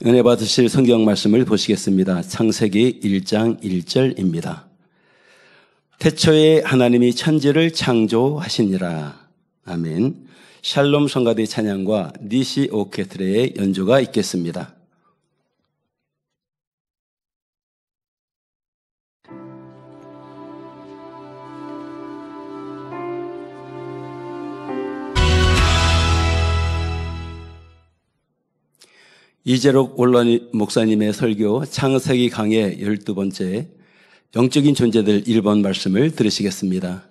은혜 받으실 성경 말씀을 보시겠습니다. 창세기 1장 1절입니다. 태초에 하나님이 천지를 창조하시니라. 아멘. 샬롬 성가대 찬양과 니시 오케스트라의 연주가 있겠습니다. 이재록 원론 목사님의 설교 창세기 강의 12번째 영적인 존재들 1번 말씀을 들으시겠습니다.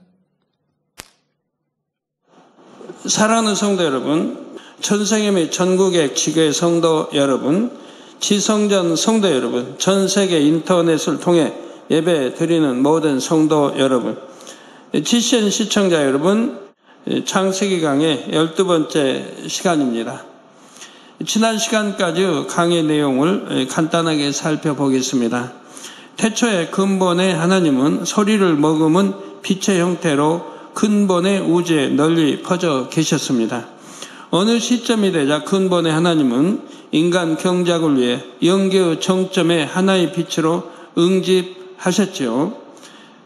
사랑하는 성도 여러분, 천세계 및 전국의 지교회 성도 여러분, 지성전 성도 여러분, 전 세계 인터넷을 통해 예배 드리는 모든 성도 여러분, GCN 시청자 여러분, 창세기 강의 12번째 시간입니다. 지난 시간까지 강의 내용을 간단하게 살펴보겠습니다. 태초에 근본의 하나님은 소리를 머금은 빛의 형태로 근본의 우주에 널리 퍼져 계셨습니다. 어느 시점이 되자 근본의 하나님은 인간 경작을 위해 영계의 정점에 하나의 빛으로 응집하셨지요.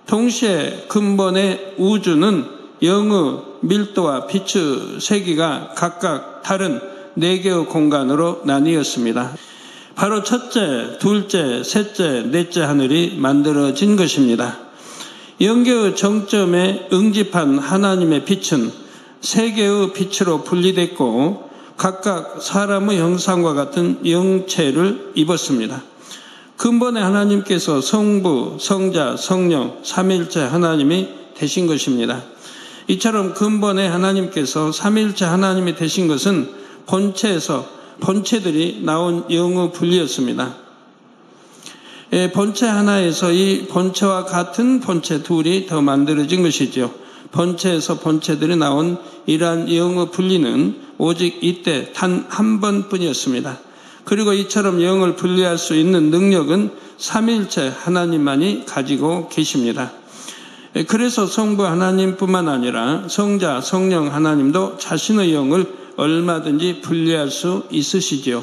동시에 근본의 우주는 영의 밀도와 빛의 세기가 각각 다른 4개의 공간으로 나뉘었습니다. 바로 첫째, 둘째, 셋째, 넷째 하늘이 만들어진 것입니다. 영계의 정점에 응집한 하나님의 빛은 3개의 빛으로 분리됐고 각각 사람의 형상과 같은 영체를 입었습니다. 근본의 하나님께서 성부, 성자, 성령, 삼일체 하나님이 되신 것입니다. 이처럼 근본의 하나님께서 삼일체 하나님이 되신 것은 본체에서 본체들이 나온 영의 분리였습니다. 본체 하나에서 이 본체와 같은 본체 둘이 더 만들어진 것이죠. 본체에서 본체들이 나온 이러한 영의 분리는 오직 이때 단 한 번뿐이었습니다. 그리고 이처럼 영을 분리할 수 있는 능력은 삼일체 하나님만이 가지고 계십니다. 그래서 성부 하나님뿐만 아니라 성자, 성령 하나님도 자신의 영을 얼마든지 분리할 수 있으시지요.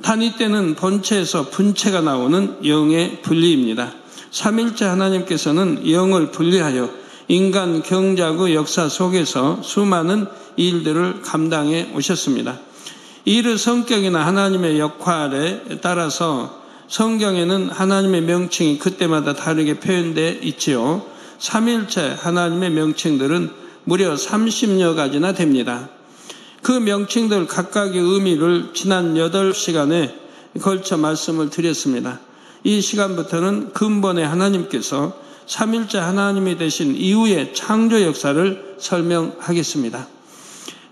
단 이때는 본체에서 분체가 나오는 영의 분리입니다. 삼일체 하나님께서는 영을 분리하여 인간 경작의 역사 속에서 수많은 일들을 감당해 오셨습니다. 일의 성격이나 하나님의 역할에 따라서 성경에는 하나님의 명칭이 그때마다 다르게 표현되어 있지요. 삼일체 하나님의 명칭들은 무려 30여 가지나 됩니다. 그 명칭들 각각의 의미를 지난 8시간에 걸쳐 말씀을 드렸습니다. 이 시간부터는 근본의 하나님께서 삼일체 하나님이 되신 이후의 창조 역사를 설명하겠습니다.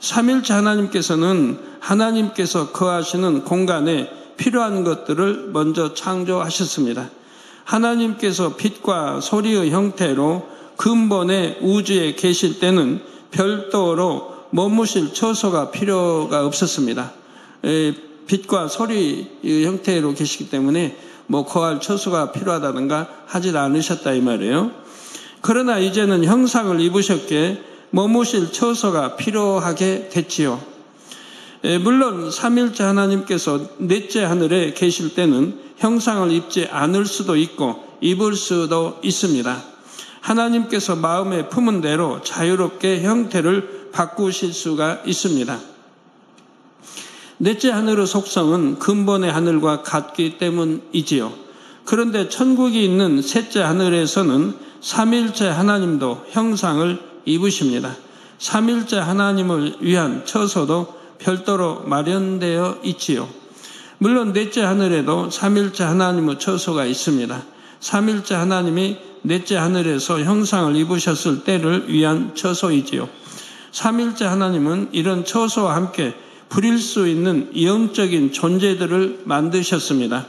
삼일체 하나님께서는 하나님께서 거하시는 공간에 필요한 것들을 먼저 창조하셨습니다. 하나님께서 빛과 소리의 형태로 근본의 우주에 계실 때는 별도로 머무실 처소가 필요가 없었습니다. 빛과 소리 형태로 계시기 때문에 거할 처소가 필요하다든가 하질 않으셨다 이 말이에요. 그러나 이제는 형상을 입으셨기에 머무실 처소가 필요하게 됐지요. 물론 삼일체 하나님께서 넷째 하늘에 계실 때는 형상을 입지 않을 수도 있고 입을 수도 있습니다. 하나님께서 마음에 품은 대로 자유롭게 형태를 바꾸실 수가 있습니다. 넷째 하늘의 속성은 근본의 하늘과 같기 때문이지요. 그런데 천국이 있는 셋째 하늘에서는 삼일체 하나님도 형상을 입으십니다. 삼일체 하나님을 위한 처소도 별도로 마련되어 있지요. 물론 넷째 하늘에도 삼일체 하나님의 처소가 있습니다. 삼일체 하나님이 넷째 하늘에서 형상을 입으셨을 때를 위한 처소이지요. 삼일체 하나님은 이런 처소와 함께 부릴 수 있는 영적인 존재들을 만드셨습니다.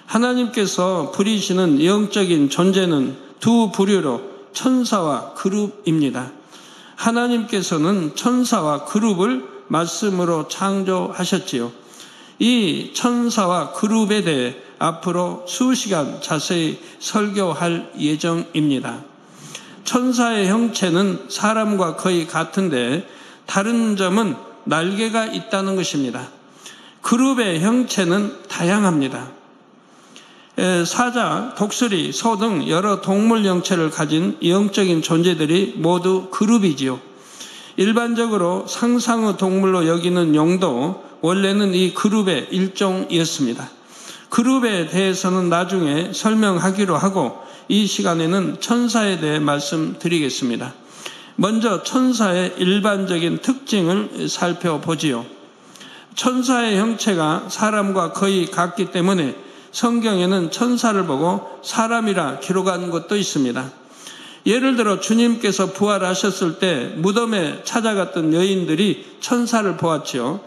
하나님께서 부리시는 영적인 존재는 두 부류로 천사와 그룹입니다. 하나님께서는 천사와 그룹을 말씀으로 창조하셨지요. 이 천사와 그룹에 대해 앞으로 수시간 자세히 설교할 예정입니다. 천사의 형체는 사람과 거의 같은데 다른 점은 날개가 있다는 것입니다. 그룹의 형체는 다양합니다. 사자, 독수리, 소 등 여러 동물 형체를 가진 영적인 존재들이 모두 그룹이지요. 일반적으로 상상의 동물로 여기는 용도 원래는 이 그룹의 일종이었습니다. 그룹에 대해서는 나중에 설명하기로 하고 이 시간에는 천사에 대해 말씀드리겠습니다. 먼저 천사의 일반적인 특징을 살펴보지요. 천사의 형체가 사람과 거의 같기 때문에 성경에는 천사를 보고 사람이라 기록한 것도 있습니다. 예를 들어 주님께서 부활하셨을 때 무덤에 찾아갔던 여인들이 천사를 보았지요.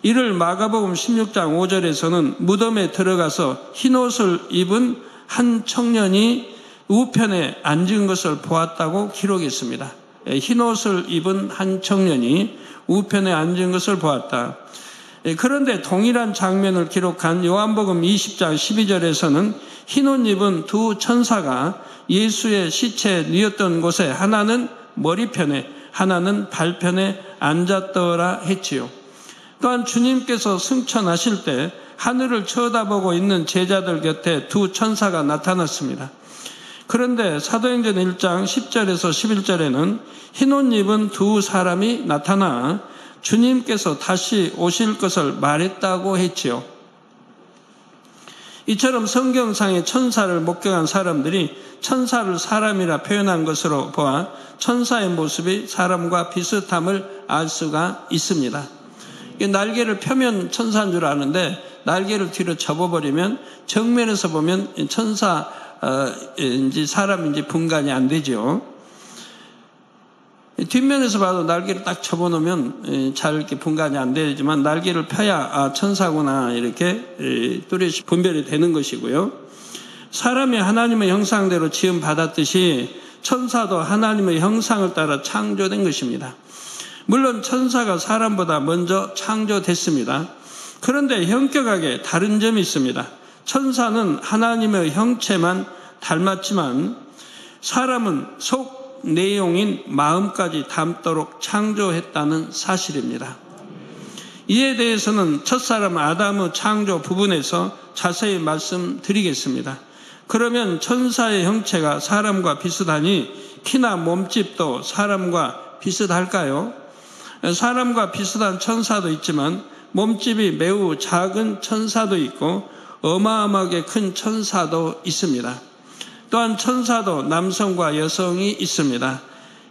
이를 마가복음 16장 5절에서는 무덤에 들어가서 흰옷을 입은 한 청년이 우편에 앉은 것을 보았다고 기록했습니다. 흰옷을 입은 한 청년이 우편에 앉은 것을 보았다. 그런데 동일한 장면을 기록한 요한복음 20장 12절에서는 흰옷 입은 두 천사가 예수의 시체에 뉘었던 곳에 하나는 머리편에 하나는 발편에 앉았더라 했지요. 또한 주님께서 승천하실 때 하늘을 쳐다보고 있는 제자들 곁에 두 천사가 나타났습니다. 그런데 사도행전 1장 10절에서 11절에는 흰옷 입은 두 사람이 나타나 주님께서 다시 오실 것을 말했다고 했지요. 이처럼 성경상의 천사를 목격한 사람들이 천사를 사람이라 표현한 것으로 보아 천사의 모습이 사람과 비슷함을 알 수가 있습니다. 날개를 펴면 천사인 줄 아는데 날개를 뒤로 접어버리면 정면에서 보면 천사인지 사람인지 분간이 안 되죠. 뒷면에서 봐도 날개를 딱 접어놓으면 잘 이렇게 분간이 안 되지만 날개를 펴야 천사구나 이렇게 뚜렷이 분별이 되는 것이고요. 사람이 하나님의 형상대로 지음 받았듯이 천사도 하나님의 형상을 따라 창조된 것입니다. 물론 천사가 사람보다 먼저 창조됐습니다. 그런데 현격하게 다른 점이 있습니다. 천사는 하나님의 형체만 닮았지만 사람은 속 내용인 마음까지 담도록 창조했다는 사실입니다. 이에 대해서는 첫사람 아담의 창조 부분에서 자세히 말씀드리겠습니다. 그러면 천사의 형체가 사람과 비슷하니 키나 몸집도 사람과 비슷할까요? 사람과 비슷한 천사도 있지만 몸집이 매우 작은 천사도 있고 어마어마하게 큰 천사도 있습니다. 또한 천사도 남성과 여성이 있습니다.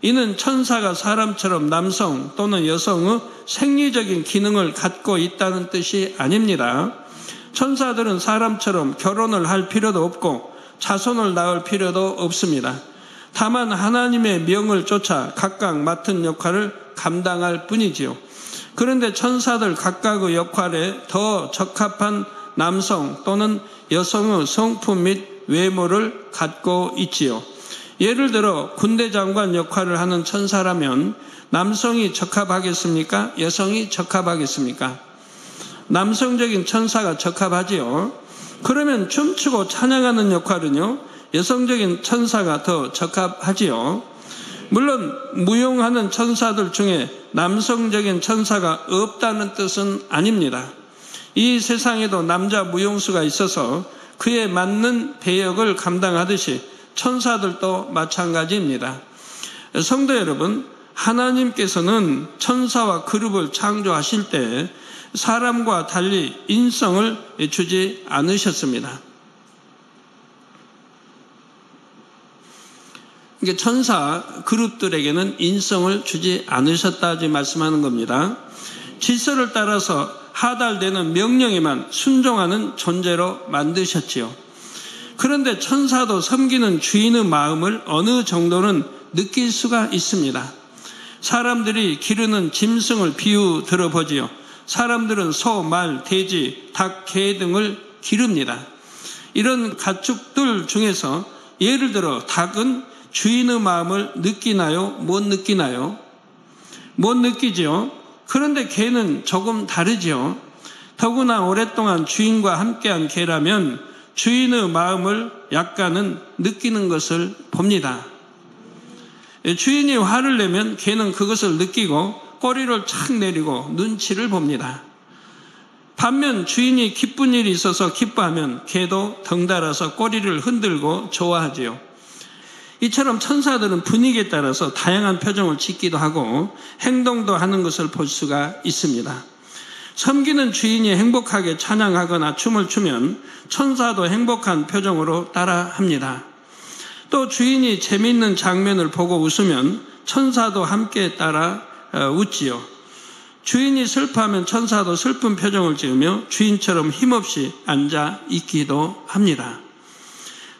이는 천사가 사람처럼 남성 또는 여성의 생리적인 기능을 갖고 있다는 뜻이 아닙니다. 천사들은 사람처럼 결혼을 할 필요도 없고 자손을 낳을 필요도 없습니다. 다만 하나님의 명을 쫓아 각각 맡은 역할을 감당할 뿐이지요. 그런데 천사들 각각의 역할에 더 적합한 남성 또는 여성의 성품 및 외모를 갖고 있지요. 예를 들어 군대 장관 역할을 하는 천사라면 남성이 적합하겠습니까? 여성이 적합하겠습니까? 남성적인 천사가 적합하지요. 그러면 춤추고 찬양하는 역할은요, 여성적인 천사가 더 적합하지요. 물론 무용하는 천사들 중에 남성적인 천사가 없다는 뜻은 아닙니다. 이 세상에도 남자 무용수가 있어서 그에 맞는 배역을 감당하듯이 천사들도 마찬가지입니다. 성도 여러분, 하나님께서는 천사와 그룹을 창조하실 때 사람과 달리 인성을 주지 않으셨습니다. 그러니까 천사 그룹들에게는 인성을 주지 않으셨다지 말씀하는 겁니다. 질서를 따라서 하달되는 명령에만 순종하는 존재로 만드셨지요. 그런데 천사도 섬기는 주인의 마음을 어느 정도는 느낄 수가 있습니다. 사람들이 기르는 짐승을 비유 들어보지요. 사람들은 소, 말, 돼지, 닭, 개 등을 기릅니다. 이런 가축들 중에서 예를 들어 닭은 주인의 마음을 느끼나요? 못 느끼나요? 못 느끼죠. 그런데 개는 조금 다르죠. 더구나 오랫동안 주인과 함께한 개라면 주인의 마음을 약간은 느끼는 것을 봅니다. 주인이 화를 내면 개는 그것을 느끼고 꼬리를 착 내리고 눈치를 봅니다. 반면 주인이 기쁜 일이 있어서 기뻐하면 개도 덩달아서 꼬리를 흔들고 좋아하지요. 이처럼 천사들은 분위기에 따라서 다양한 표정을 짓기도 하고 행동도 하는 것을 볼 수가 있습니다. 섬기는 주인이 행복하게 찬양하거나 춤을 추면 천사도 행복한 표정으로 따라합니다. 또 주인이 재미있는 장면을 보고 웃으면 천사도 함께 따라 웃지요. 주인이 슬퍼하면 천사도 슬픈 표정을 지으며 주인처럼 힘없이 앉아 있기도 합니다.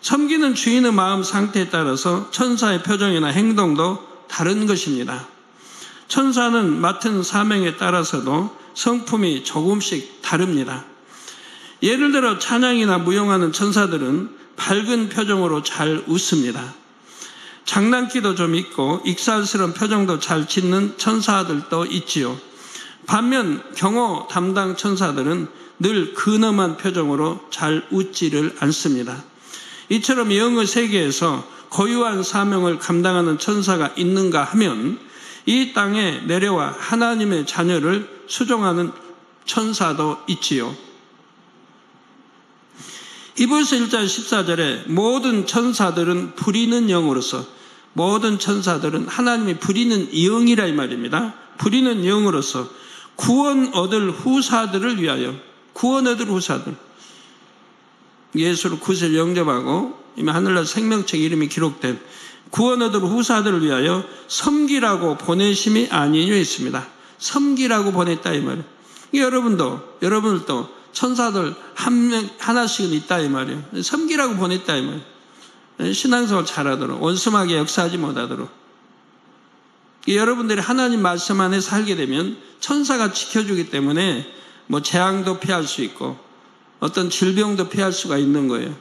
섬기는 주인의 마음 상태에 따라서 천사의 표정이나 행동도 다른 것입니다. 천사는 맡은 사명에 따라서도 성품이 조금씩 다릅니다. 예를 들어 찬양이나 무용하는 천사들은 밝은 표정으로 잘 웃습니다. 장난기도 좀 있고 익살스러운 표정도 잘 짓는 천사들도 있지요. 반면 경호 담당 천사들은 늘 근엄한 표정으로 잘 웃지를 않습니다. 이처럼 영의 세계에서 고유한 사명을 감당하는 천사가 있는가 하면 이 땅에 내려와 하나님의 자녀를 수종하는 천사도 있지요. 히브리서 1장 14절에 모든 천사들은 부리는 영으로서, 모든 천사들은 하나님이 부리는 영이라 이 말입니다. 부리는 영으로서 구원 얻을 후사들을 위하여, 구원 얻을 후사들, 예수를 구세를 영접하고 이미 하늘나라 생명책 이름이 기록된 구원 얻을 후사들을 위하여 섬기라고 보내심이 아니뇨 했습니다. 섬기라고 보냈다 이 말이에요. 여러분들도 천사들 하나씩은 있다 이 말이에요. 섬기라고 보냈다 이 말이에요. 신앙생활 잘하도록, 원수마귀 역사하지 못하도록. 여러분들이 하나님 말씀 안에 살게 되면 천사가 지켜주기 때문에 뭐 재앙도 피할 수 있고 어떤 질병도 피할 수가 있는 거예요.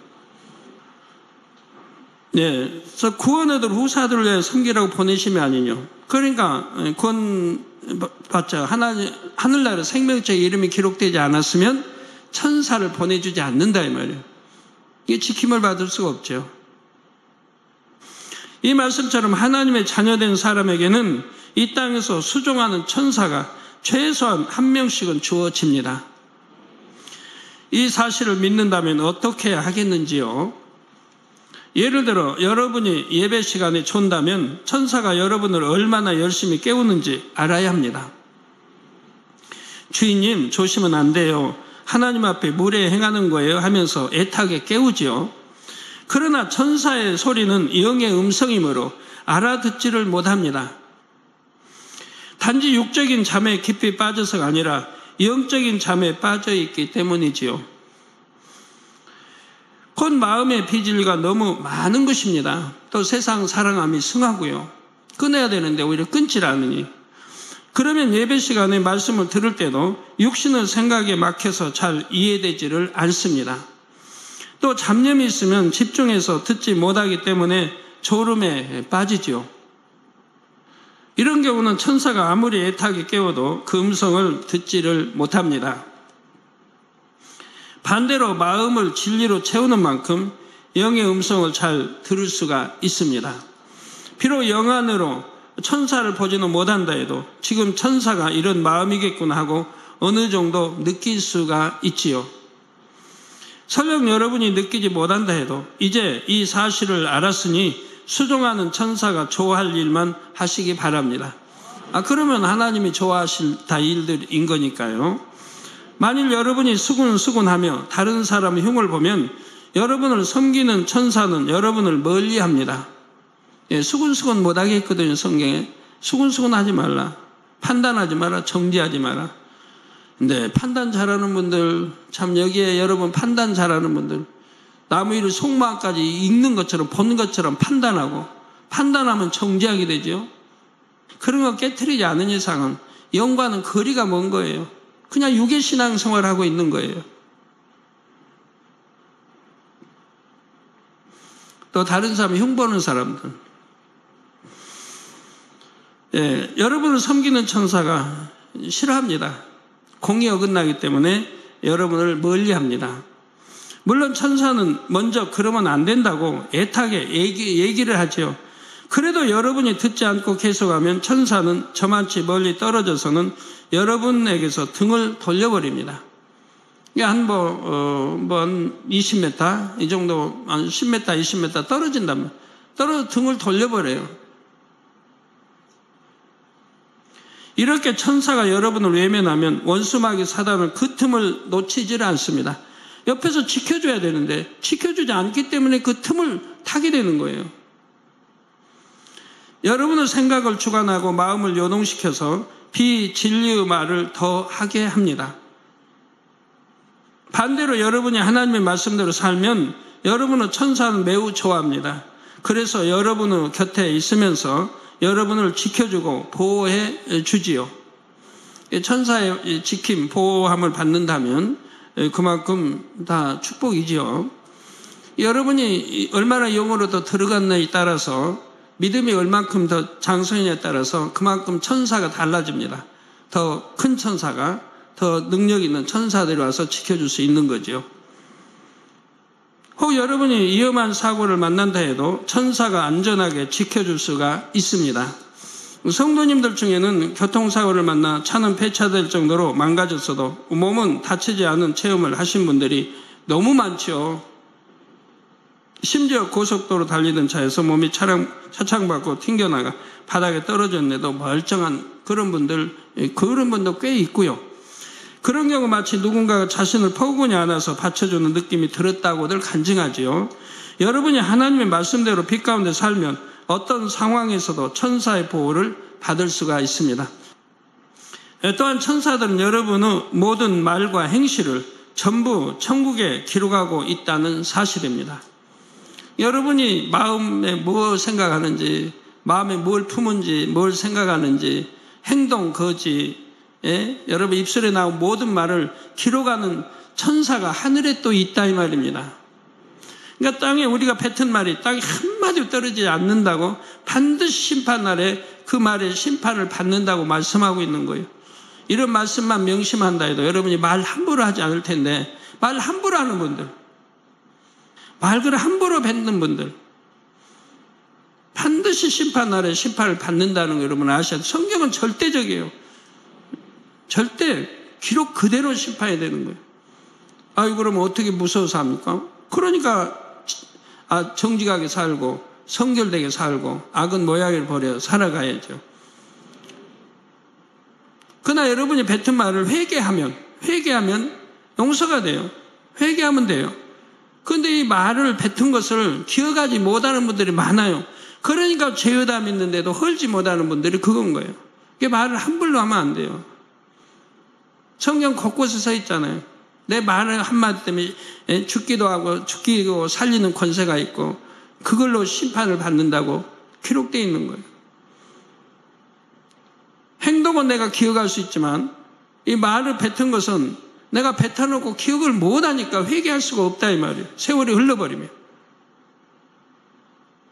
네, 그래서 구원 얻을 후사들을 위해 섬기라고 보내심이 아니뇨. 그러니까 구원 받자 하늘나라 생명책 이름이 기록되지 않았으면 천사를 보내주지 않는다 이 말이에요. 이게 지킴을 받을 수가 없죠. 이 말씀처럼 하나님의 자녀된 사람에게는 이 땅에서 수종하는 천사가 최소한 한 명씩은 주어집니다. 이 사실을 믿는다면 어떻게 해야 하겠는지요? 예를 들어 여러분이 예배 시간에 존다면 천사가 여러분을 얼마나 열심히 깨우는지 알아야 합니다. 주인님 조심은 안 돼요. 하나님 앞에 무례 행하는 거예요 하면서 애타게 깨우지요. 그러나 천사의 소리는 영의 음성이므로 알아듣지를 못합니다. 단지 육적인 잠에 깊이 빠져서가 아니라 영적인 잠에 빠져 있기 때문이지요. 곧 마음의 비질리가 너무 많은 것입니다. 또 세상 사랑함이 승하고요. 끊어야 되는데 오히려 끊질 않으니. 그러면 예배 시간에 말씀을 들을 때도 육신의 생각에 막혀서 잘 이해되지를 않습니다. 또 잡념이 있으면 집중해서 듣지 못하기 때문에 졸음에 빠지죠. 이런 경우는 천사가 아무리 애타게 깨워도 그 음성을 듣지를 못합니다. 반대로 마음을 진리로 채우는 만큼 영의 음성을 잘 들을 수가 있습니다. 비록 영 안으로 천사를 보지는 못한다 해도 지금 천사가 이런 마음이겠구나 하고 어느 정도 느낄 수가 있지요. 설령 여러분이 느끼지 못한다 해도 이제 이 사실을 알았으니 수종하는 천사가 좋아할 일만 하시기 바랍니다. 그러면 하나님이 좋아하실 다 일들인 거니까요. 만일 여러분이 수군수군하며 다른 사람의 흉을 보면 여러분을 섬기는 천사는 여러분을 멀리합니다. 수군수군 못하게 했거든요. 성경에. 수군수군하지 말라. 판단하지 마라. 정죄하지 마라. 근데 판단 잘하는 분들, 참 여기에 여러분 판단 잘하는 분들, 나무 위를 속마음까지 읽는 것처럼 보는 것처럼 판단하고, 판단하면 정죄하게 되죠. 그런 거 깨트리지 않은 이상은 영과는 거리가 먼 거예요. 그냥 육의 신앙생활을 하고 있는 거예요. 또 다른 사람이 흉보는 사람들. 여러분을 섬기는 천사가 싫어합니다. 공이 어긋나기 때문에 여러분을 멀리합니다. 물론 천사는 먼저 그러면 안 된다고 애타게 얘기를 하죠. 그래도 여러분이 듣지 않고 계속하면 천사는 저만치 멀리 떨어져서는 여러분에게서 등을 돌려버립니다. 한 20m, 이 정도, 한 10m, 20m 떨어진다면, 떨어져 등을 돌려버려요. 이렇게 천사가 여러분을 외면하면 원수마귀 사단은 그 틈을 놓치지를 않습니다. 옆에서 지켜줘야 되는데, 지켜주지 않기 때문에 그 틈을 타게 되는 거예요. 여러분의 생각을 주관하고 마음을 요동시켜서 비진리의 말을 더 하게 합니다. 반대로 여러분이 하나님의 말씀대로 살면 여러분의 천사는 매우 좋아합니다. 그래서 여러분의 곁에 있으면서 여러분을 지켜주고 보호해 주지요. 천사의 지킴, 보호함을 받는다면 그만큼 다 축복이지요. 여러분이 얼마나 영으로 더 들어갔느냐에 따라서 믿음이 얼만큼 더 장성이냐에 따라서 그만큼 천사가 달라집니다. 더 큰 천사가, 더 능력 있는 천사들이 와서 지켜줄 수 있는 거죠. 혹 여러분이 위험한 사고를 만난다 해도 천사가 안전하게 지켜줄 수가 있습니다. 성도님들 중에는 교통사고를 만나 차는 폐차될 정도로 망가졌어도 몸은 다치지 않은 체험을 하신 분들이 너무 많죠. 심지어 고속도로 달리던 차에서 몸이 차창받고 튕겨나가 바닥에 떨어졌는데도 멀쩡한 그런 분도 꽤 있고요. 그런 경우 마치 누군가가 자신을 포근히 안아서 받쳐주는 느낌이 들었다고들 간증하지요. 여러분이 하나님의 말씀대로 빛 가운데 살면 어떤 상황에서도 천사의 보호를 받을 수가 있습니다. 또한 천사들은 여러분의 모든 말과 행실을 전부 천국에 기록하고 있다는 사실입니다. 여러분이 마음에 뭘 생각하는지, 마음에 뭘 품은지, 뭘 생각하는지, 행동, 거지, 여러분 입술에 나온 모든 말을 기록하는 천사가 하늘에 또 있다 이 말입니다. 그러니까 땅에 우리가 뱉은 말이 땅에 한마디도 떨어지지 않는다고 반드시 심판날에 그 말의 심판을 받는다고 말씀하고 있는 거예요. 이런 말씀만 명심한다 해도 여러분이 말 함부로 하지 않을 텐데 말 함부로 하는 분들, 말을 함부로 뱉는 분들 반드시 심판날에 심판을 받는다는 거 여러분 아셔야 돼요. 성경은 절대적이에요. 절대 기록 그대로 심판해야 되는 거예요. 아유 그러면 어떻게 무서워서 합니까? 그러니까 정직하게 살고 성결되게 살고 악은 모양을 버려 살아가야죠. 그러나 여러분이 뱉은 말을 회개하면 용서가 돼요. 회개하면 돼요. 그런데 이 말을 뱉은 것을 기억하지 못하는 분들이 많아요. 그러니까 죄의다 믿는데도 헐지 못하는 분들이 그건 거예요. 이게 말을 함부로 하면 안 돼요. 성경 곳곳에 써 있잖아요. 내 말 한마디 때문에 죽기도 하고 죽이고 살리는 권세가 있고 그걸로 심판을 받는다고 기록되어 있는 거예요. 행동은 내가 기억할 수 있지만 이 말을 뱉은 것은 내가 뱉어놓고 기억을 못하니까 회개할 수가 없다 이 말이에요. 세월이 흘러버리면.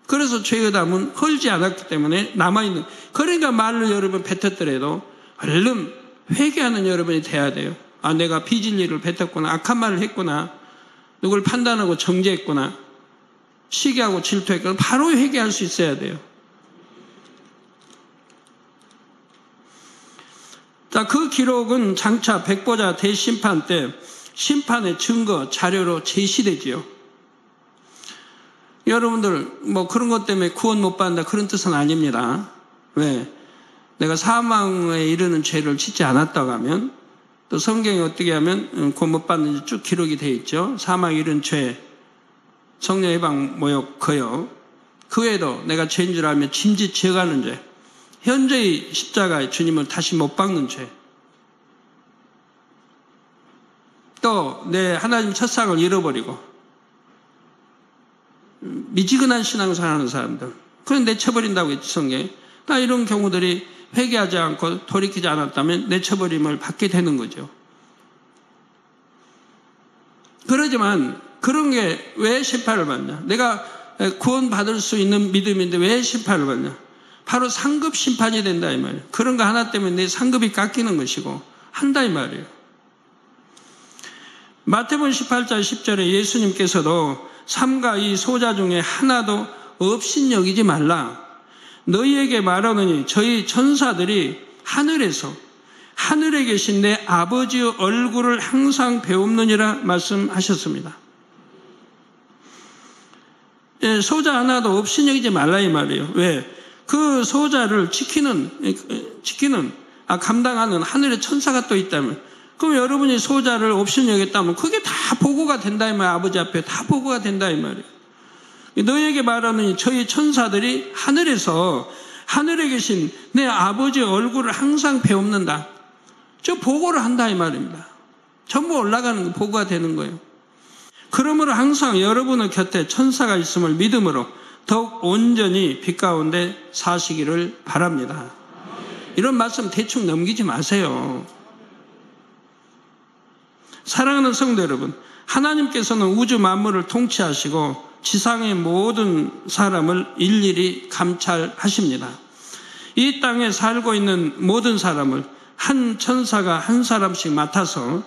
그래서 죄의 담은 헐지 않았기 때문에 남아있는. 그러니까 말을 여러분 뱉었더라도 얼른 회개하는 여러분이 돼야 돼요. 내가 비진리를 뱉었구나. 악한 말을 했구나. 누굴 판단하고 정죄했구나. 시기하고 질투했구나. 바로 회개할 수 있어야 돼요. 자, 그 기록은 장차 백보자 대심판 때 심판의 증거, 자료로 제시되지요. 여러분들 그런 것 때문에 구원 못 받는다 그런 뜻은 아닙니다. 왜? 내가 사망에 이르는 죄를 짓지 않았다고 하면 또 성경이 어떻게 하면 구원 못 받는지 쭉 기록이 되어 있죠. 사망에 이른 죄, 성령 해방 모욕, 거역. 그 외에도 내가 죄인 줄 알면 짐짓 지어가는 죄, 현재의 십자가에 주님을 다시 못 박는 죄, 또 내 하나님 첫상을 잃어버리고 미지근한 신앙생활하는 사람들, 그건 내쳐버린다고 했지 성경에. 나 이런 경우들이 회개하지 않고 돌이키지 않았다면 내쳐버림을 받게 되는 거죠. 그러지만 그런 게 왜 심판을 받냐? 내가 구원받을 수 있는 믿음인데 왜 심판을 받냐? 바로 상급 심판이 된다 이 말이에요. 그런 거 하나 때문에 내 상급이 깎이는 것이고 한다 이 말이에요. 마태복음 18장 10절에 예수님께서도 삼가 이 소자 중에 하나도 없인 여기지 말라. 너희에게 말하노니 저희 천사들이 하늘에서 하늘에 계신 내 아버지의 얼굴을 항상 배웁느니라 말씀하셨습니다. 소자 하나도 없이 여기지 말라 이 말이에요. 왜? 그 소자를 감당하는 하늘의 천사가 또 있다면, 그럼 여러분이 소자를 없이 여겼다면 그게 다 보고가 된다 이 말이에요. 아버지 앞에 다 보고가 된다 이 말이에요. 너희에게 말하는 저희 천사들이 하늘에서 하늘에 계신 내 아버지의 얼굴을 항상 배웁는다. 저 보고를 한다 이 말입니다. 전부 올라가는 거 보고가 되는 거예요. 그러므로 항상 여러분의 곁에 천사가 있음을 믿음으로 더욱 온전히 빛 가운데 사시기를 바랍니다. 이런 말씀 대충 넘기지 마세요. 사랑하는 성도 여러분, 하나님께서는 우주 만물을 통치하시고 지상의 모든 사람을 일일이 감찰하십니다. 이 땅에 살고 있는 모든 사람을 한 천사가 한 사람씩 맡아서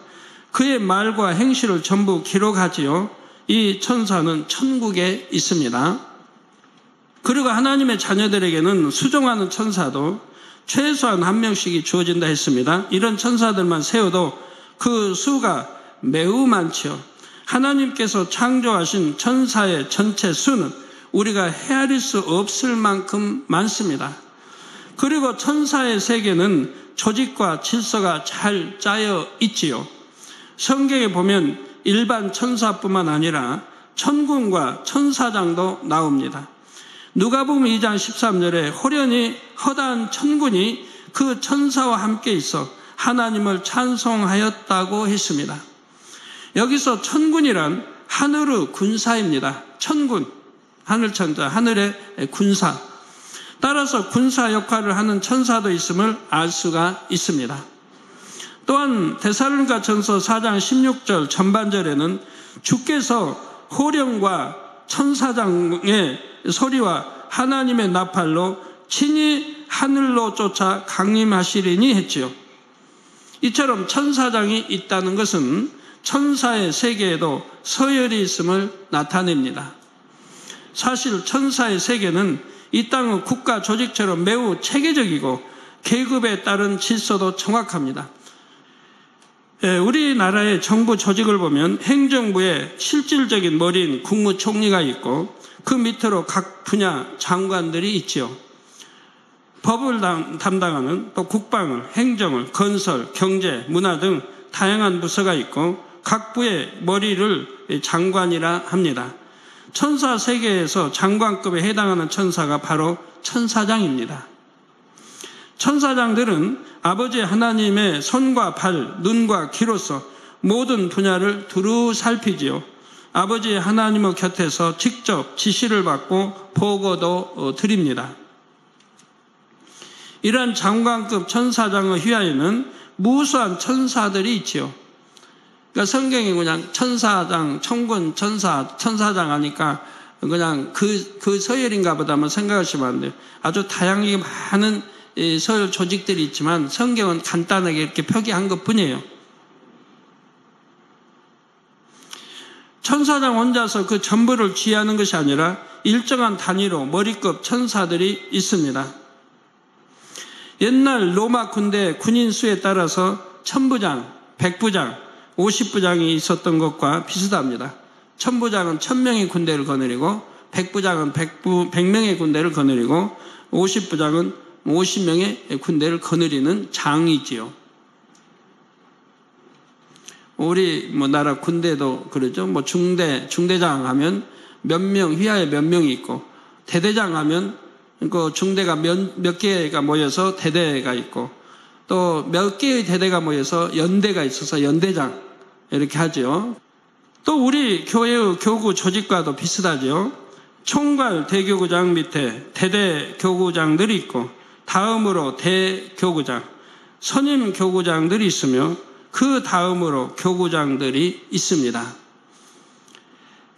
그의 말과 행실을 전부 기록하지요. 이 천사는 천국에 있습니다. 그리고 하나님의 자녀들에게는 수종하는 천사도 최소한 한 명씩이 주어진다 했습니다. 이런 천사들만 세워도 그 수가 매우 많지요. 하나님께서 창조하신 천사의 전체 수는 우리가 헤아릴 수 없을 만큼 많습니다. 그리고 천사의 세계는 조직과 질서가 잘 짜여 있지요. 성경에 보면 일반 천사뿐만 아니라 천군과 천사장도 나옵니다. 누가복음 2장 13절에 호련히 허다한 천군이 그 천사와 함께 있어 하나님을 찬송하였다고 했습니다. 여기서 천군이란 하늘의 군사입니다. 천군, 하늘천자, 하늘의 군사. 따라서 군사 역할을 하는 천사도 있음을 알 수가 있습니다. 또한 데살로니가전서 4장 16절 전반절에는 주께서 호령과 천사장의 소리와 하나님의 나팔로 친히 하늘로 쫓아 강림하시리니 했지요. 이처럼 천사장이 있다는 것은 천사의 세계에도 서열이 있음을 나타냅니다. 사실 천사의 세계는 이 땅의 국가 조직처럼 매우 체계적이고 계급에 따른 질서도 정확합니다. 우리나라의 정부 조직을 보면 행정부의 실질적인 머리인 국무총리가 있고 그 밑으로 각 분야 장관들이 있지요. 법을 담당하는 또 국방을, 행정을, 건설, 경제, 문화 등 다양한 부서가 있고 각 부의 머리를 장관이라 합니다. 천사 세계에서 장관급에 해당하는 천사가 바로 천사장입니다. 천사장들은 아버지 하나님의 손과 발, 눈과 귀로서 모든 분야를 두루 살피지요. 아버지 하나님의 곁에서 직접 지시를 받고 보고도 드립니다. 이러한 장관급 천사장의 휘하에는 무수한 천사들이 있지요. 그러니까 성경이 그냥 천사장, 천군, 천사장 하니까 그냥 그 서열인가 보다 한번 생각하시면 안 돼요. 아주 다양하게 많은 서열 조직들이 있지만 성경은 간단하게 이렇게 표기한 것 뿐이에요. 천사장 혼자서 그 전부를 지휘하는 것이 아니라 일정한 단위로 머리급 천사들이 있습니다. 옛날 로마 군대 군인 수에 따라서 1000부장, 100부장, 50부장이 있었던 것과 비슷합니다. 1000부장은 1000명의 군대를 거느리고 100부장은 100명의 군대를 거느리고 50부장은 50명의 군대를 거느리는 장이지요. 우리 나라 군대도 그러죠. 중대장 하면 몇 명, 휘하에 몇 명이 있고, 대대장 하면 그 중대가 몇 개가 모여서 대대가 있고, 또 몇 개의 대대가 모여서 연대가 있어서 연대장, 이렇게 하죠. 또 우리 교회의 교구 조직과도 비슷하죠. 총괄 대교구장 밑에 대대 교구장들이 있고, 다음으로 대교구장, 선임 교구장들이 있으며, 그 다음으로 교구장들이 있습니다.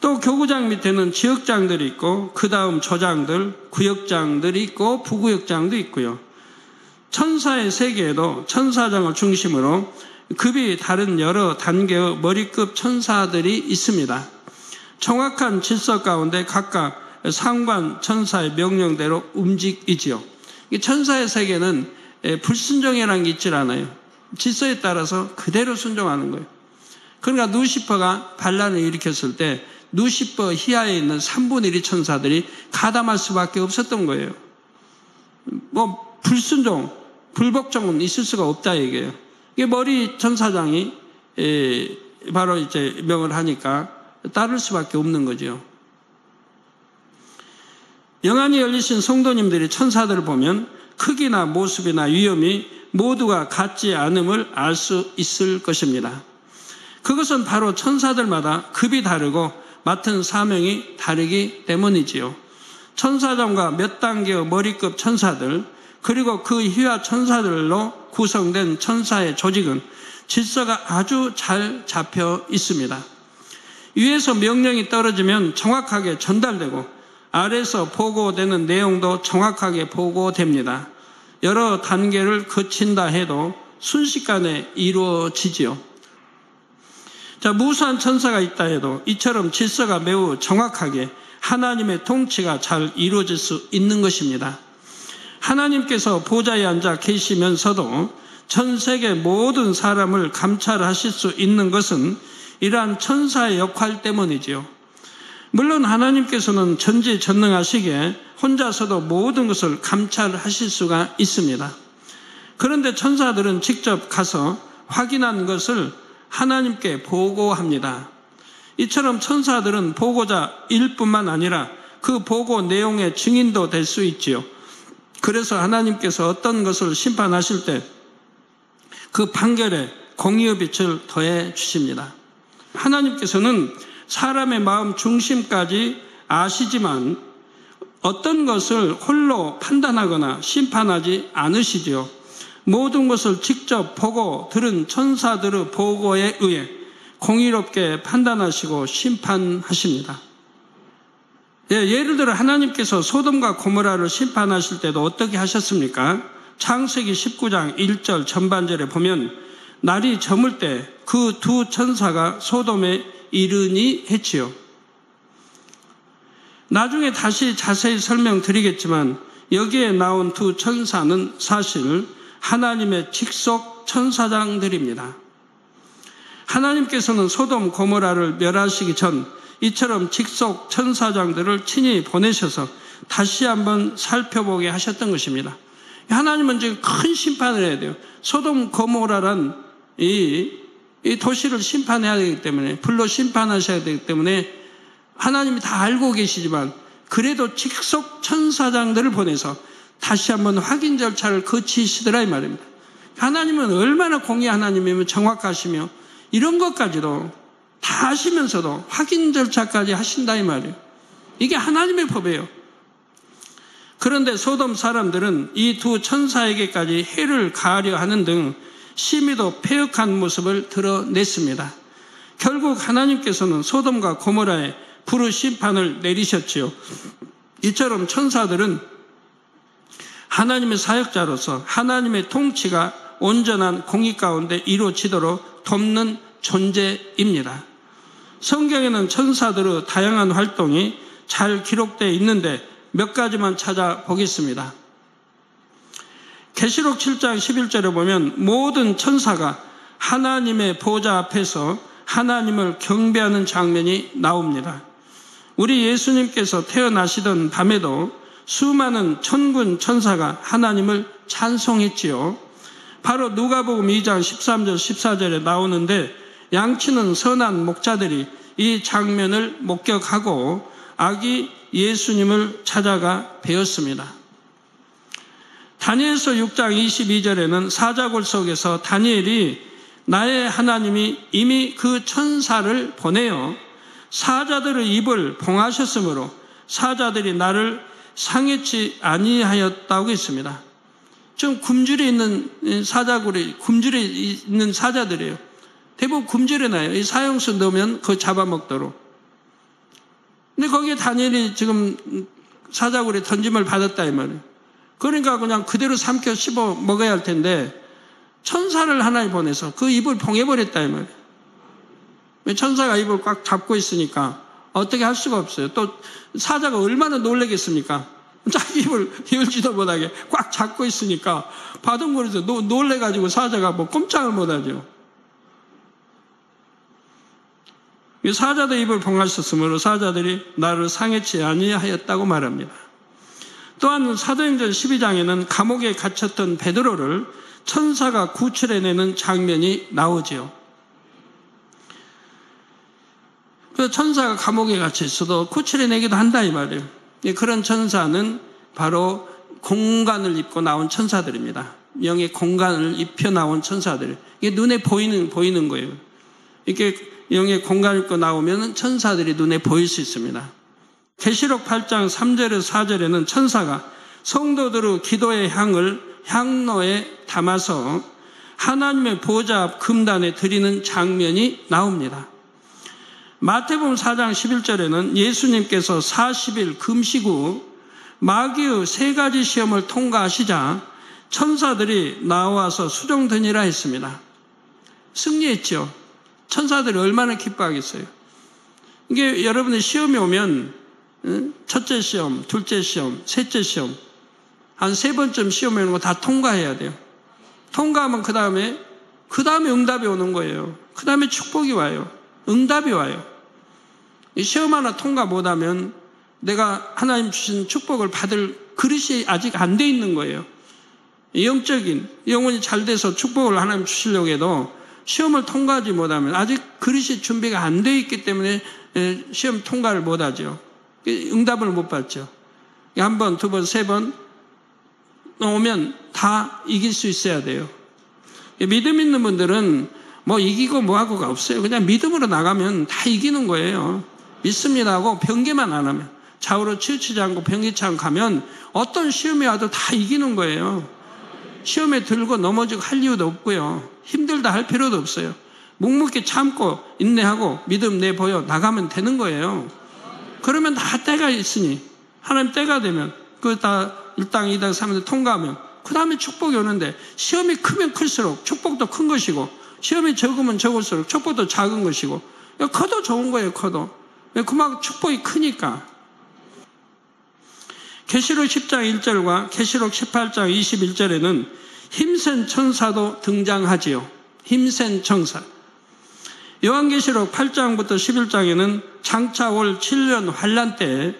또 교구장 밑에는 지역장들이 있고 그 다음 조장들, 구역장들이 있고 부구역장도 있고요. 천사의 세계에도 천사장을 중심으로 급이 다른 여러 단계의 머리급 천사들이 있습니다. 정확한 질서 가운데 각각 상관 천사의 명령대로 움직이지요. 이 천사의 세계는 불순종이라는 게 있질 않아요. 질서에 따라서 그대로 순종하는 거예요. 그러니까 누시퍼가 반란을 일으켰을 때 누시퍼 희하에 있는 3분의 1의 천사들이 가담할 수밖에 없었던 거예요. 뭐 불순종, 불복종은 있을 수가 없다 얘기예요. 이게 머리 천사장이 바로 이제 명을 하니까 따를 수밖에 없는 거죠. 영안이 열리신 성도님들이 천사들을 보면 크기나 모습이나 위엄이 모두가 같지 않음을 알 수 있을 것입니다. 그것은 바로 천사들마다 급이 다르고 맡은 사명이 다르기 때문이지요. 천사장과 몇 단계의 머리급 천사들 그리고 그 희화 천사들로 구성된 천사의 조직은 질서가 아주 잘 잡혀 있습니다. 위에서 명령이 떨어지면 정확하게 전달되고 아래에서 보고되는 내용도 정확하게 보고됩니다. 여러 단계를 거친다 해도 순식간에 이루어지지요. 자, 무수한 천사가 있다 해도 이처럼 질서가 매우 정확하게 하나님의 통치가 잘 이루어질 수 있는 것입니다. 하나님께서 보좌에 앉아 계시면서도 전 세계 모든 사람을 감찰하실 수 있는 것은 이러한 천사의 역할 때문이지요. 물론 하나님께서는 전지전능하시기에 혼자서도 모든 것을 감찰하실 수가 있습니다. 그런데 천사들은 직접 가서 확인한 것을 하나님께 보고합니다. 이처럼 천사들은 보고자일 뿐만 아니라 그 보고 내용의 증인도 될 수 있지요. 그래서 하나님께서 어떤 것을 심판하실 때 그 판결에 공의의 빛을 더해 주십니다. 하나님께서는 사람의 마음 중심까지 아시지만 어떤 것을 홀로 판단하거나 심판하지 않으시지요. 모든 것을 직접 보고 들은 천사들의 보고에 의해 공의롭게 판단하시고 심판하십니다. 예를 들어 하나님께서 소돔과 고모라를 심판하실 때도 어떻게 하셨습니까? 창세기 19장 1절 전반절에 보면 날이 저물 때 그 두 천사가 소돔에 이르니 했지요. 나중에 다시 자세히 설명드리겠지만 여기에 나온 두 천사는 사실 하나님의 직속 천사장들입니다. 하나님께서는 소돔 고모라를 멸하시기 전 이처럼 직속 천사장들을 친히 보내셔서 다시 한번 살펴보게 하셨던 것입니다. 하나님은 지금 큰 심판을 해야 돼요. 소돔 고모라란 이 도시를 심판해야 되기 때문에, 불로 심판하셔야 되기 때문에 하나님이 다 알고 계시지만 그래도 직속 천사장들을 보내서 다시 한번 확인 절차를 거치시더라 이 말입니다. 하나님은 얼마나 공의한 하나님이면 정확하시며 이런 것까지도 다 하시면서도 확인 절차까지 하신다 이 말이에요. 이게 하나님의 법이에요. 그런데 소돔 사람들은 이 두 천사에게까지 해를 가하려 하는 등 심히도 패역한 모습을 드러냈습니다. 결국 하나님께서는 소돔과 고모라에 불의 심판을 내리셨지요. 이처럼 천사들은 하나님의 사역자로서 하나님의 통치가 온전한 공의 가운데 이루어지도록 돕는 존재입니다. 성경에는 천사들의 다양한 활동이 잘 기록되어 있는데 몇 가지만 찾아보겠습니다. 계시록 7장 11절에 보면 모든 천사가 하나님의 보좌 앞에서 하나님을 경배하는 장면이 나옵니다. 우리 예수님께서 태어나시던 밤에도 수많은 천군 천사가 하나님을 찬송했지요. 바로 누가복음 2장 13절 14절에 나오는데 양치는 선한 목자들이 이 장면을 목격하고 아기 예수님을 찾아가 배웠습니다. 다니엘서 6장 22절에는 사자굴 속에서 다니엘이 나의 하나님이 이미 그 천사를 보내어 사자들의 입을 봉하셨으므로 사자들이 나를 상해치 아니하였다고 했습니다. 좀 굶주려 있는 사자굴이 굶주려 있는 사자들이에요. 대부분 굶주려 나요. 이 사형수 넣으면 그거 잡아먹도록. 근데 거기에 다니엘이 지금 사자굴에 던짐을 받았다 이 말이에요. 그러니까 그냥 그대로 삼켜 씹어 먹어야 할 텐데 천사를 하나 보내서 그 입을 봉해버렸다 이 말이에요. 천사가 입을 꽉 잡고 있으니까 어떻게 할 수가 없어요. 또 사자가 얼마나 놀라겠습니까? 자기 입을 열지도 못하게 꽉 잡고 있으니까 바둥거려서 놀래가지고 사자가 뭐 꼼짝을 못하죠. 사자도 입을 봉하셨으므로 사자들이 나를 상해치 아니하였다고 말합니다. 또한 사도행전 12장에는 감옥에 갇혔던 베드로를 천사가 구출해내는 장면이 나오지요. 그 천사가 감옥에 갇혀 있어도 구출해내기도 한다 이 말이에요. 그런 천사는 바로 공간을 입고 나온 천사들입니다. 영의 공간을 입혀 나온 천사들. 이게 눈에 보이는 거예요. 이렇게 영의 공간을 입고 나오면 천사들이 눈에 보일 수 있습니다. 계시록 8장 3절에서 4절에는 천사가 성도들의 기도의 향을 향로에 담아서 하나님의 보좌 앞 금단에 드리는 장면이 나옵니다. 마태복음 4장 11절에는 예수님께서 40일 금식 후 마귀의 3가지 시험을 통과하시자 천사들이 나와서 수종드니라 했습니다. 승리했죠. 천사들이 얼마나 기뻐하겠어요. 이게 여러분의 시험이 오면 첫째 시험, 둘째 시험, 셋째 시험 한 3번쯤 시험에 오는 거 다 통과해야 돼요. 통과하면 그 다음에 응답이 오는 거예요. 그 다음에 축복이 와요. 응답이 와요. 이 시험 하나 통과 못하면 내가 하나님 주신 축복을 받을 그릇이 아직 안 돼 있는 거예요. 영적인 영혼이 잘 돼서 축복을 하나님 주시려고 해도 시험을 통과하지 못하면 아직 그릇이 준비가 안 돼 있기 때문에 시험 통과를 못하죠. 응답을 못 받죠. 한 번, 두 번, 세 번 오면 다 이길 수 있어야 돼요. 믿음 있는 분들은 뭐 이기고 뭐하고가 없어요. 그냥 믿음으로 나가면 다 이기는 거예요. 믿습니다 하고 변개만 안 하면, 좌우로 치우치지 않고 변개치 않고 가면 어떤 시험이 와도 다 이기는 거예요. 시험에 들고 넘어지고 할 이유도 없고요. 힘들다 할 필요도 없어요. 묵묵히 참고 인내하고 믿음 내보여 나가면 되는 거예요. 그러면 다 때가 있으니 하나님 때가 되면 그 다 1당, 2당, 3당 통과하면 그 다음에 축복이 오는데, 시험이 크면 클수록 축복도 큰 것이고 시험이 적으면 적을수록 축복도 작은 것이고, 커도 좋은 거예요. 커도 그만큼 축복이 크니까. 계시록 10장 1절과 계시록 18장 21절에는 힘센 천사도 등장하지요. 힘센 천사. 요한계시록 8장부터 11장에는 장차 올 7년 환란 때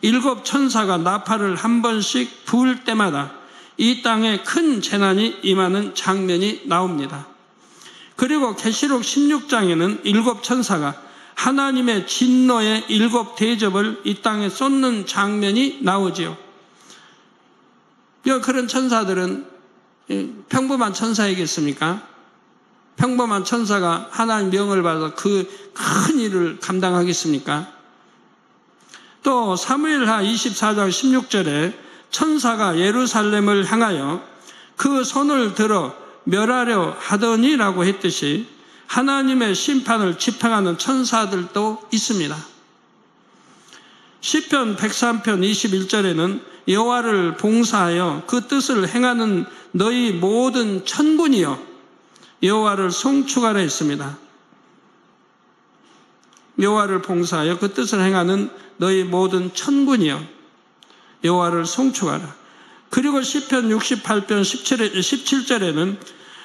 7 천사가 나팔을 한 번씩 부을 때마다 이 땅에 큰 재난이 임하는 장면이 나옵니다. 그리고 계시록 16장에는 7 천사가 하나님의 진노의 7 대접을 이 땅에 쏟는 장면이 나오지요. 그런 천사들은 평범한 천사이겠습니까? 평범한 천사가 하나님 명을 받아 그 큰 일을 감당하겠습니까? 또 사무엘하 24장 16절에 천사가 예루살렘을 향하여 그 손을 들어 멸하려 하더니라고 했듯이 하나님의 심판을 집행하는 천사들도 있습니다. 시편 103편 21절에는 여호와를 봉사하여 그 뜻을 행하는 너희 모든 천군이여 여호와를 송축하라 했습니다. 여호와를 봉사하여 그 뜻을 행하는 너희 모든 천군이여 여호와를 송축하라. 그리고 시편 68편 17절에는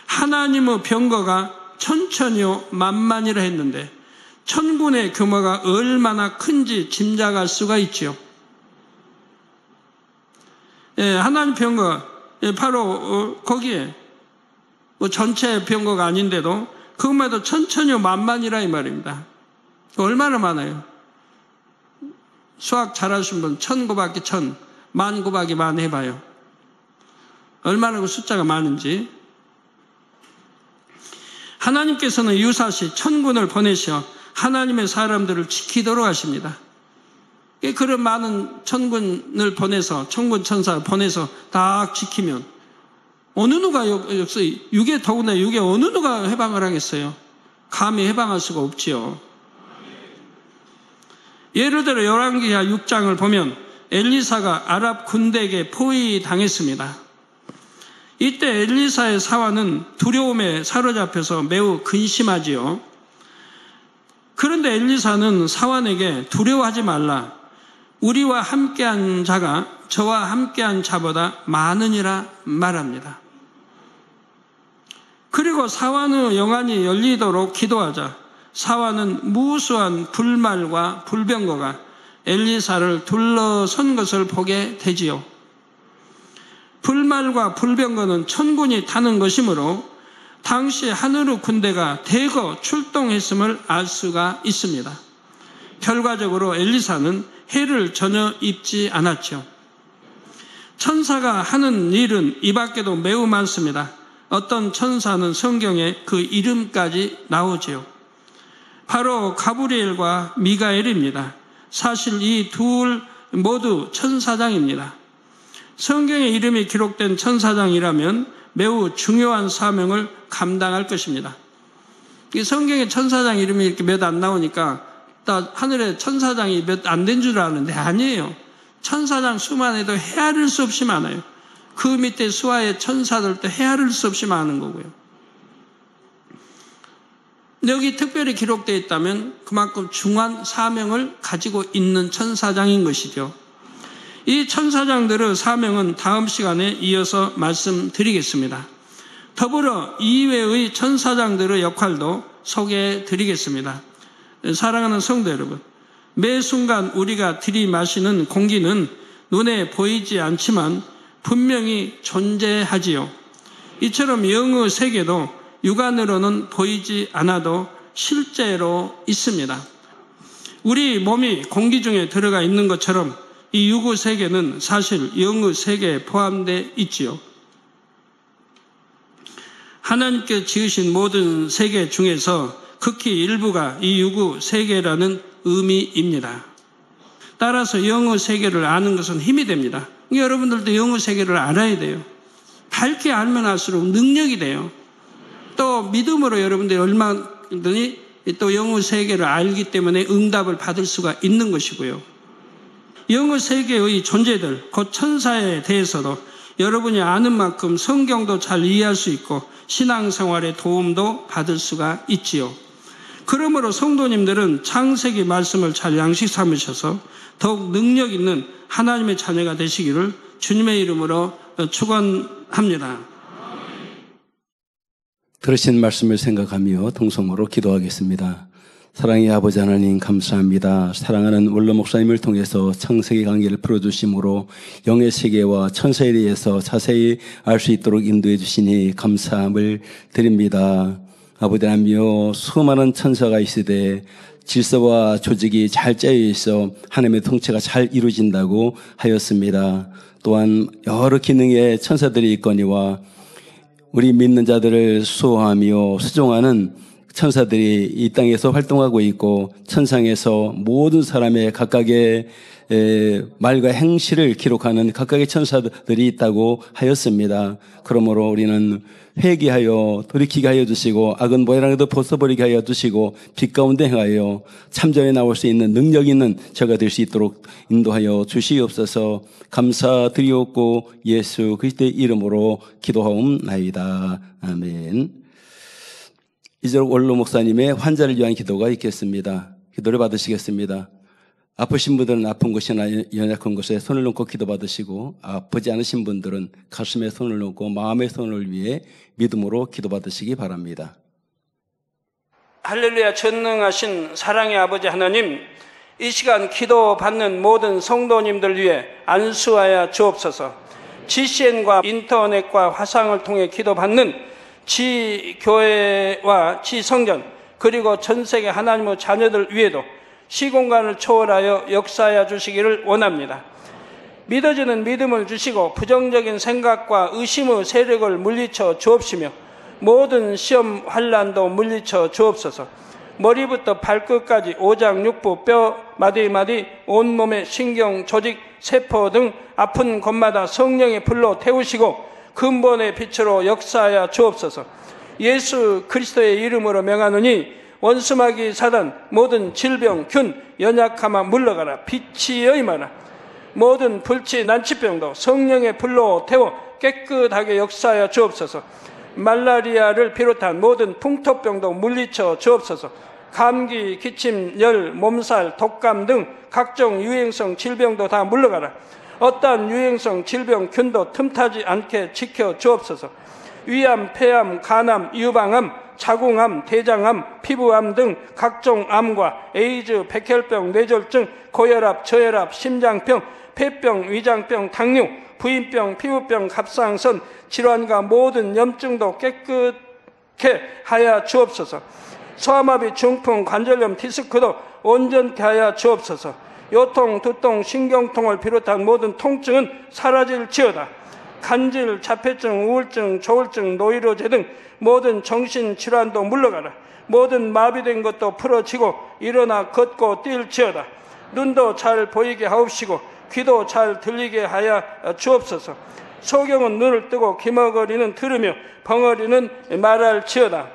하나님의 병거가 천천히요 만만이라 했는데 천군의 규모가 얼마나 큰지 짐작할 수가 있지요. 하나님 병거 바로 거기에 전체 병거가 아닌데도 그것만 해도 천천히요 만만이라 이 말입니다. 얼마나 많아요? 수학 잘하신 분 1000 곱하기 1000, 10,000 곱하기 10,000 해봐요. 얼마나 그 숫자가 많은지. 하나님께서는 유사시 천군을 보내셔 하나님의 사람들을 지키도록 하십니다. 그런 많은 천군을 보내서, 천군 천사를 보내서 다 지키면 어느 누가 여기서 육에, 더구나 육에 어느 누가 해방을 하겠어요? 감히 해방할 수가 없지요. 예를 들어 열왕기하 6장을 보면 엘리사가 아랍 군대에게 포위당했습니다. 이때 엘리사의 사환은 두려움에 사로잡혀서 매우 근심하지요. 그런데 엘리사는 사환에게 두려워하지 말라. 우리와 함께한 자가 저와 함께한 자보다 많으니라 말합니다. 그리고 사환의 영안이 열리도록 기도하자 사환은 무수한 불말과 불병거가 엘리사를 둘러선 것을 보게 되지요. 불말과 불병거는 천군이 타는 것이므로 당시 하늘의 군대가 대거 출동했음을 알 수가 있습니다. 결과적으로 엘리사는 해를 전혀 입지 않았죠. 천사가 하는 일은 이 밖에도 매우 많습니다. 어떤 천사는 성경에 그 이름까지 나오지요. 바로 가브리엘과 미가엘입니다. 사실 이 둘 모두 천사장입니다. 성경에 이름이 기록된 천사장이라면 매우 중요한 사명을 감당할 것입니다. 이 성경에 천사장 이름이 이렇게 몇 안 나오니까 하늘에 천사장이 몇 안 된 줄 아는데 아니에요. 천사장 수만 해도 헤아릴 수 없이 많아요. 그 밑에 수하의 천사들도 헤아릴 수 없이 많은 거고요. 여기 특별히 기록되어 있다면 그만큼 중한 사명을 가지고 있는 천사장인 것이죠. 이 천사장들의 사명은 다음 시간에 이어서 말씀드리겠습니다. 더불어 이외의 천사장들의 역할도 소개해 드리겠습니다. 사랑하는 성도 여러분, 매 순간 우리가 들이마시는 공기는 눈에 보이지 않지만 분명히 존재하지요. 이처럼 영의 세계도 육안으로는 보이지 않아도 실제로 있습니다. 우리 몸이 공기 중에 들어가 있는 것처럼 이 육의 세계는 사실 영의 세계에 포함되어 있지요. 하나님께 지으신 모든 세계 중에서 극히 일부가 이 육의 세계라는 의미입니다. 따라서 영의 세계를 아는 것은 힘이 됩니다. 여러분들도 영의 세계를 알아야 돼요. 밝게 알면 알수록 능력이 돼요. 또 믿음으로 여러분들이 얼마든지 또 영의 세계를 알기 때문에 응답을 받을 수가 있는 것이고요. 영의 세계의 존재들, 곧 천사에 대해서도 여러분이 아는 만큼 성경도 잘 이해할 수 있고 신앙생활에 도움도 받을 수가 있지요. 그러므로 성도님들은 창세기 말씀을 잘 양식 삼으셔서 더욱 능력 있는 하나님의 자녀가 되시기를 주님의 이름으로 축원합니다. 들으신 말씀을 생각하며 동성으로 기도하겠습니다. 사랑의 아버지 하나님 감사합니다. 사랑하는 원로 목사님을 통해서 창세기 강의를 풀어주심으로 영의 세계와 천사에 대해서 자세히 알 수 있도록 인도해 주시니 감사함을 드립니다. 아버지 하나님이여, 수많은 천사가 있으되 질서와 조직이 잘 짜여 있어 하나님의 통치가 잘 이루어진다고 하였습니다. 또한 여러 기능의 천사들이 있거니와 우리 믿는 자들을 수호하며 수종하는 천사들이 이 땅에서 활동하고 있고 천상에서 모든 사람의 각각의 말과 행실을 기록하는 각각의 천사들이 있다고 하였습니다. 그러므로 우리는 회개하여 돌이키게 하여 주시고 악은 모양에도 벗어버리게 하여 주시고 빛 가운데 행하여 참전에 나올 수 있는 능력 있는 저가 될 수 있도록 인도하여 주시옵소서. 감사드리옵고 예수 그리스도의 이름으로 기도하옵나이다. 아멘. 이제로 원로 목사님의 환자를 위한 기도가 있겠습니다. 기도를 받으시겠습니다. 아프신 분들은 아픈 곳이나 연약한 곳에 손을 놓고 기도받으시고 아프지 않으신 분들은 가슴에 손을 놓고 마음의 손을 위해 믿음으로 기도받으시기 바랍니다. 할렐루야. 전능하신 사랑의 아버지 하나님, 이 시간 기도받는 모든 성도님들 위해 안수하여 주옵소서. GCN과 인터넷과 화상을 통해 기도받는 지교회와 지성전 그리고 전세계 하나님의 자녀들 위에도 시공간을 초월하여 역사하여 주시기를 원합니다. 믿어지는 믿음을 주시고 부정적인 생각과 의심의 세력을 물리쳐 주옵시며 모든 시험 환난도 물리쳐 주옵소서. 머리부터 발끝까지 오장 육부 뼈 마디마디 온몸의 신경 조직 세포 등 아픈 곳마다 성령의 불로 태우시고 근본의 빛으로 역사하여 주옵소서. 예수 그리스도의 이름으로 명하노니 원수마귀 사단 모든 질병 균 연약함아 물러가라. 빛이 여임하라. 모든 불치 난치병도 성령의 불로 태워 깨끗하게 역사하여 주옵소서. 말라리아를 비롯한 모든 풍토병도 물리쳐 주옵소서. 감기, 기침, 열, 몸살, 독감 등 각종 유행성 질병도 다 물러가라. 어떠한 유행성 질병 균도 틈타지 않게 지켜 주옵소서. 위암, 폐암, 간암, 유방암, 자궁암, 대장암, 피부암 등 각종 암과 에이즈, 백혈병, 뇌졸중, 고혈압, 저혈압, 심장병, 폐병, 위장병, 당뇨, 부인병, 피부병, 갑상선 질환과 모든 염증도 깨끗게 하여 주옵소서. 소아마비, 중풍, 관절염, 디스크도 온전케 하여 주옵소서. 요통, 두통, 신경통을 비롯한 모든 통증은 사라질지어다. 간질, 자폐증, 우울증, 조울증, 노이로제 등 모든 정신질환도 물러가라. 모든 마비된 것도 풀어지고 일어나 걷고 뛸지어다. 눈도 잘 보이게 하옵시고 귀도 잘 들리게 하여 주옵소서. 소경은 눈을 뜨고 기머거리는 들으며 벙어리는 말할지어다.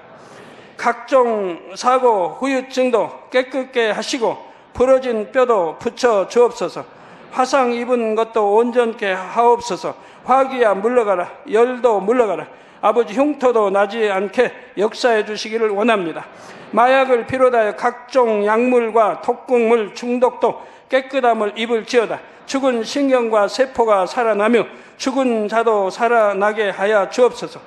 각종 사고, 후유증도 깨끗게 하시고 부러진 뼈도 붙여 주옵소서. 화상 입은 것도 온전케 하옵소서. 화기야 물러가라. 열도 물러가라. 아버지 흉터도 나지 않게 역사해 주시기를 원합니다. 마약을 비롯하여 각종 약물과 독극물 중독도 깨끗함을 입을지어다. 죽은 신경과 세포가 살아나며 죽은 자도 살아나게 하여 주옵소서.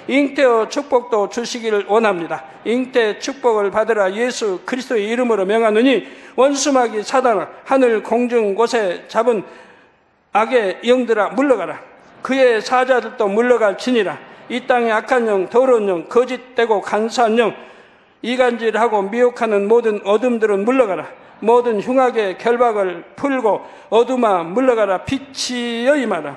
잉태의 축복도 주시기를 원합니다. 잉태 축복을 받으라. 예수 그리스도의 이름으로 명하노니 원수마귀 사단아, 하늘 공중 곳에 잡은 악의 영들아 물러가라. 그의 사자들도 물러갈지니라. 이 땅의 악한 영, 더러운 영, 거짓되고 간사한 영, 이간질하고 미혹하는 모든 어둠들은 물러가라. 모든 흉악의 결박을 풀고 어둠아 물러가라. 빛이여 임하라.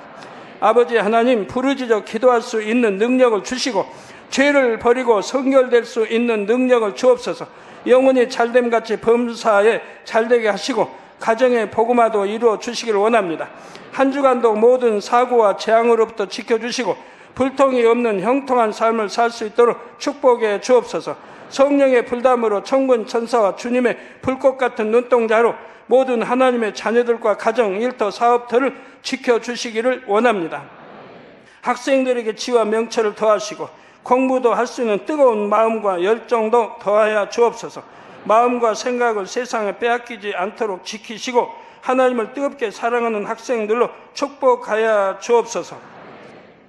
아버지 하나님, 부르짖어 기도할 수 있는 능력을 주시고 죄를 버리고 성결될 수 있는 능력을 주옵소서. 영혼이 잘됨같이 범사에 잘되게 하시고 가정의 복음화도 이루어 주시기를 원합니다. 한 주간도 모든 사고와 재앙으로부터 지켜주시고 불통이 없는 형통한 삶을 살 수 있도록 축복해 주옵소서. 성령의 불담으로 천군 천사와 주님의 불꽃 같은 눈동자로 모든 하나님의 자녀들과 가정, 일터, 사업터를 지켜주시기를 원합니다. 학생들에게 지와 명철을 더하시고 공부도 할 수 있는 뜨거운 마음과 열정도 더하여 주옵소서. 마음과 생각을 세상에 빼앗기지 않도록 지키시고 하나님을 뜨겁게 사랑하는 학생들로 축복하여 주옵소서.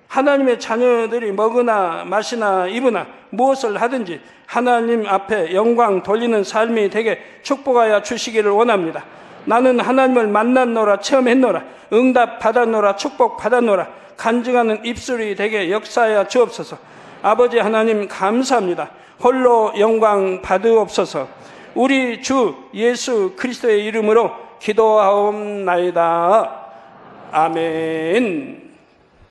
하나님의 자녀들이 먹으나 마시나 입으나 무엇을 하든지 하나님 앞에 영광 돌리는 삶이 되게 축복하여 주시기를 원합니다. 나는 하나님을 만났노라, 체험했노라, 응답 받았노라, 축복 받았노라, 간증하는 입술이 되게 역사하여 주옵소서. 아버지 하나님 감사합니다. 홀로 영광 받으옵소서. 우리 주 예수 그리스도의 이름으로 기도하옵나이다. 아멘.